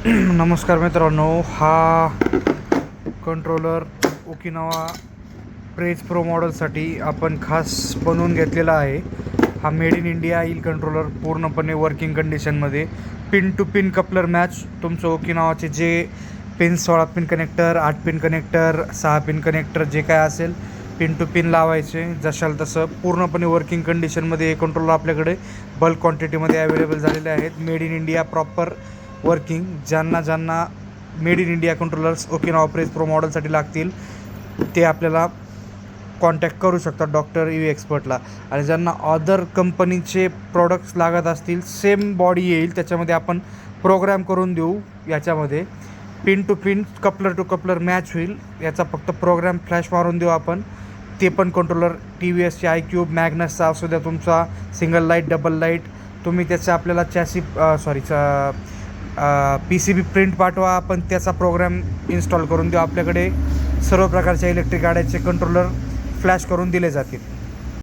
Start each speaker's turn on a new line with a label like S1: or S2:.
S1: नमस्कार मित्रांनो, हा कंट्रोलर ओकिनावा प्रेज प्रो मॉडेलसाठी आपण खास बनवून घेतलेला आहे. हा मेड इन इंडिया येईल कंट्रोलर, पूर्णपणे वर्किंग कंडिशनमध्ये. Pin to pin coupler match. तुमचं ओकिनावाचे जे pin 16 pin connector, 8 pin connector, 6 pin connector जे काय असेल, पिन टू पिन लावायचे जशाल तसं. पूर्णपणे वर्किंग कंडिशनमध्ये हे कंट्रोलर आपल्याकडे बल्क क्वांटिटीमध्ये अवेलेबल झालेले आहेत. Made in India proper working. ज्यांना made in India controllers Okinawa Praise Pro मॉडेलसाठी लागतील ते आपल्याला कॉन्टॅक्ट करू शकतात डॉक्टर यू एक्सपर्टला. आणि ज्यांना अदर कंपनीचे प्रोडक्ट्स लागत असतील, सेम बॉडी येईल त्याच्यामध्ये, आपण प्रोग्राम करून देऊ. याच्यामध्ये pin to pin, coupler to coupler match होईल. याचा फक्त प्रोग्राम फ्लॅश मारून देऊ आपण. ते पण कंट्रोलर TVSचे iQube, मॅग्नसचा असू द्या, तुमचा सिंगल लाईट, डबल लाईट, तुम्ही त्याचं आपल्याला PCB प्रिंट पाठवा, आपण त्याचा प्रोग्राम इन्स्टॉल करून देऊ. आपल्याकडे सर्व प्रकारच्या इलेक्ट्रिक गाड्यांचे कंट्रोलर फ्लॅश करून दिले जातील.